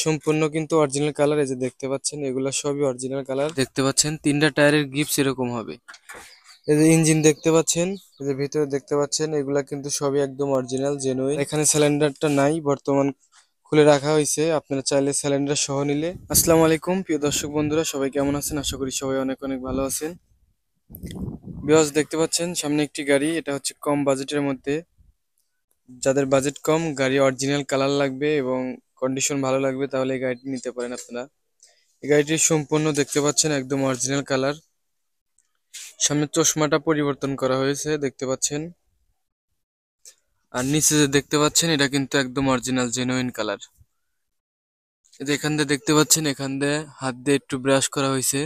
সম্পূর্ণ কিন্তু original colour. এই যে দেখতে পাচ্ছেন এগুলা সবই অরিজিনাল কালার। দেখতে পাচ্ছেন তিনটা টায়ারের গিপস এরকম হবে। এই যে ইঞ্জিন দেখতে পাচ্ছেন, এই যে ভিতরে দেখতে পাচ্ছেন, এগুলা কিন্তু সবই একদম অরিজিনাল জেনুইন। এখানে সিলিন্ডারটা নাই, বর্তমান খুলে রাখা হয়েছে, আপনারা চাইলে সিলিন্ডার সহ নিলে। আসসালামু আলাইকুম প্রিয় দর্শক বন্ধুরা, সবাই কেমন আছেন? আশা করি সবাই অনেক অনেক ভালো আছেন। ভিউয়ার্স দেখতে পাচ্ছেন সামনে একটি গাড়ি, এটা হচ্ছে কম বাজেটের মধ্যে। যাদের বাজেট কম, গাড়ি অরিজিনাল কালার লাগবে এবং কন্ডিশন ভালো লাগবে, তাহলে এই গাড়িটি নিতে পারেন আপনারা। এই গাড়িটি সম্পূর্ণ দেখতে পাচ্ছেন একদম অরিজিনাল কালার। সামনে চশমাটা পরিবর্তন করা হয়েছে দেখতে পাচ্ছেন। আর নিচে যে দেখতে পাচ্ছেন এটা কিন্তু একদম অরিজিনাল জেনুইন কালার। এই যে এখান দিয়ে দেখতে পাচ্ছেন, এখান দিয়ে হাত দিয়ে একটু ব্রাশ করা হয়েছে,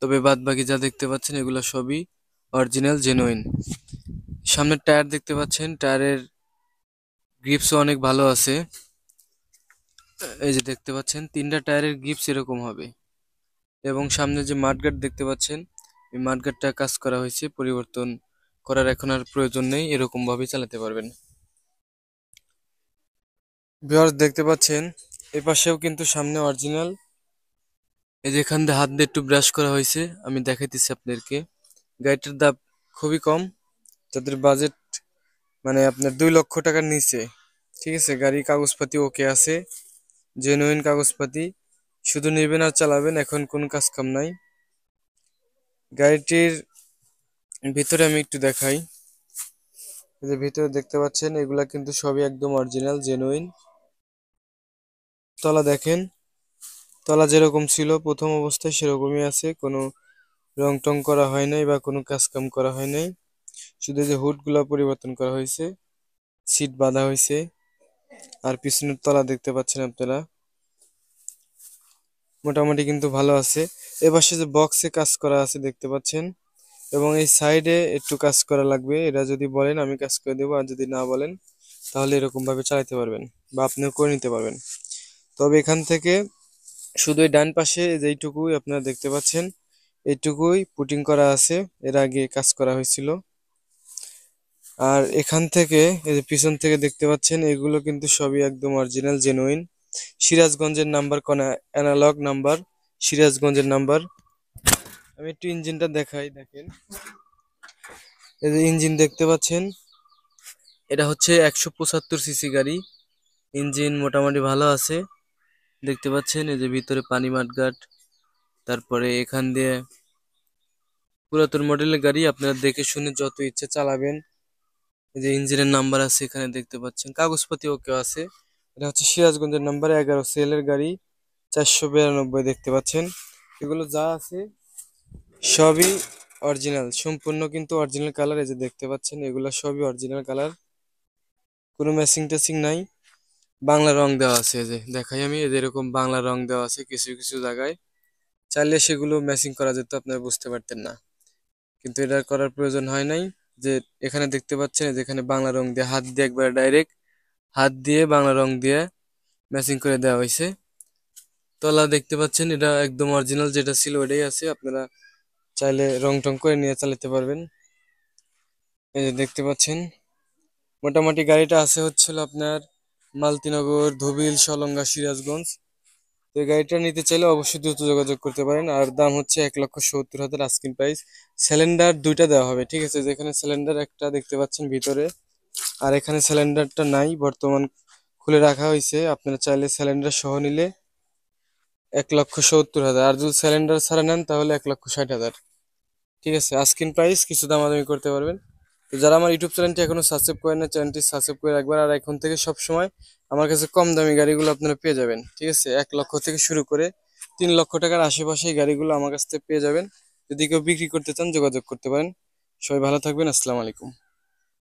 তবে বাদ বাকি যা দেখতে পাচ্ছেন এগুলো সবই অরিজিনাল জেনুইন। সামনের টায়ার দেখতে পাচ্ছেন, টায়ারের গ্রিপসও অনেক ভালো আছে। এই যে দেখতে পাচ্ছেন তিনটা টায়ারের গ্রিপস এরকম হবে। এবং সামনে যে মাডগার্ড দেখতে পাচ্ছেন, এই মাডগার্ডটা কাজ করা হয়েছে, পরিবর্তন করার এখন আর প্রয়োজন নেই, এরকম ভাবে চালাতে পারবেন। ভিউয়ার্স দেখতে পাচ্ছেন এই পাশেও কিন্তু সামনে অরিজিনাল। এই যে এখান দিয়ে হাত দিয়ে একটু ব্রাশ করা হয়েছে, আমি দেখাইতেছি আপনাদেরকে। গাড়িটার দাম খুবই কম, যাদের বাজেট মানে আপনার 2 লক্ষ টাকার নিচে, ঠিক আছে। গাড়ি কাগজপাতি ওকে আছে, জেনুইন কাগজপাতি, শুধু নেবেন আর চালাবেন, এখন কোনো কাজ কাম নাই। গাড়িটির ভিতরে আমি একটু দেখাই। এই যে ভিতরে দেখতে পাচ্ছেন এগুলা কিন্তু সবই একদম অরিজিনাল জেনুইন। তলা দেখেন, তলা যেরকম ছিল প্রথম অবস্থায় সেরকমই আছে, কোনো রং টং করা হয় নাই বা কোনো কাজ কাম করা হয় নাই। শুধু যে হুড গুলা পরিবর্তন করা হয়েছে, সিট বাঁধা হয়েছে। আর পিছনের তলা দেখতে পাচ্ছেন আপনারা, মোটামুটি কিন্তু ভালো আছে। এপাশে যে বক্সে কাজ করা আছে দেখতে পাচ্ছেন, এবং এই সাইডে একটু কাজ করা লাগবে। এরা যদি বলেন আমি কাজ করে দেবো, আর যদি না বলেন তাহলে এরকম ভাবে চালাতে পারবেন বা আপনিও করে নিতে পারবেন। তবে এখান থেকে শুধু এই ডান পাশে যেইটুকুই আপনারা দেখতে পাচ্ছেন, এইটুকুই পুটিং করা আছে, এর আগে কাজ করা হয়েছিল। আর এখান থেকে এই যে পিছন থেকে দেখতে পাচ্ছেন, এগুলো কিন্তু সবই একদম অরিজিনাল জেনুইন। সিরাজগঞ্জের নাম্বার, কোন অ্যানালগ নাম্বার, সিরাজগঞ্জের নাম্বার। আমি একটু ইঞ্জিনটা দেখাই, দেখেন। এই যে ইঞ্জিন দেখতে পাচ্ছেন, এটা হচ্ছে 175 সিসি গাড়ি। ইঞ্জিন মোটামুটি ভালো আছে দেখতে পাচ্ছেন। এই যে ভিতরে পানি মাঠগাট, তারপরে এখান দিয়ে পুরাতন মডেলের গাড়ি, আপনারা দেখে শুনে যত ইচ্ছে চালাবেন। এই যে ইঞ্জিনের নাম্বার আছে এখানে দেখতে পাচ্ছেন, কাগজপাতি ওকে আছে। এটা হচ্ছে সিরাজগঞ্জের নাম্বার, 11 সিএল এর গাড়ি, 492 দেখতে পাচ্ছেন। এগুলো যা আছে সবই অরিজিনাল, সম্পূর্ণ কিন্তু অরিজিনাল কালার। এই যে দেখতে পাচ্ছেন এগুলো সবই অরিজিনাল কালার, কোনো ম্যাচিং ট্যাচিং নাই। বাংলা রং দেওয়া আছে, এই যে দেখাই আমি, এই যে এরকম বাংলা রং দেওয়া আছে কিছু কিছু জায়গায়। চাইলে সেগুলো ম্যাচিং করা যেত, আপনারা বুঝতে পারতেন না, কিন্তু এটা করার প্রয়োজন হয় নাই। যে এখানে দেখতে পাচ্ছেন, যেখানে বাংলা রং দিয়ে হাত দিয়ে একবার ডাইরেক্ট হাত দিয়ে বাংলা রং দিয়ে ম্যাচিং করে দেওয়া হয়েছে। তলা দেখতে পাচ্ছেন এটা একদম অরিজিনাল, যেটা ছিল ওটাই আছে, আপনারা চাইলে রং টং করে নিয়ে চালাতে পারবেন। এই যে দেখতে পাচ্ছেন মোটামুটি গাড়িটা আছে হচ্ছিল আপনার মালতীনগর, ধুবিল, সলঙ্গা, সিরাজগঞ্জ। তো এই গাড়িটা নিতে চাইলে অবশ্যই দ্রুত যোগাযোগ করতে পারেন। আর দাম হচ্ছে 1,70,000 আস্কিং প্রাইস। সিলিন্ডার দুইটা দেওয়া হবে, ঠিক আছে। যেখানে সিলিন্ডার একটা দেখতে পাচ্ছেন ভিতরে, আর এখানে সিলিন্ডারটা নাই, বর্তমান খুলে রাখা হয়েছে, আপনারা চাইলে সিলিন্ডার সহ নিলে 1,70,000। আর যদি সিলিন্ডার ছাড়া নেন তাহলে 1,60,000, ঠিক আছে। আস্কিং প্রাইস, কিছু দামাদামি করতে পারবেন। তো যারা আমার ইউটিউব চ্যানেলটি এখনো সাবস্ক্রাইব করেন না, চ্যানেলটি সাবস্ক্রাইব করে রাখবেন। আর এখন থেকে সব সময় আমার কাছে কম দামি গাড়িগুলো আপনারা পেয়ে যাবেন, ঠিক আছে। 1 লক্ষ থেকে শুরু করে 3 লক্ষ টাকার আশেপাশে এই গাড়িগুলো আমার কাছ থেকে পেয়ে যাবেন। যদি কেউ বিক্রি করতে চান যোগাযোগ করতে পারেন। সবাই ভালো থাকবেন, আসসালামু আলাইকুম।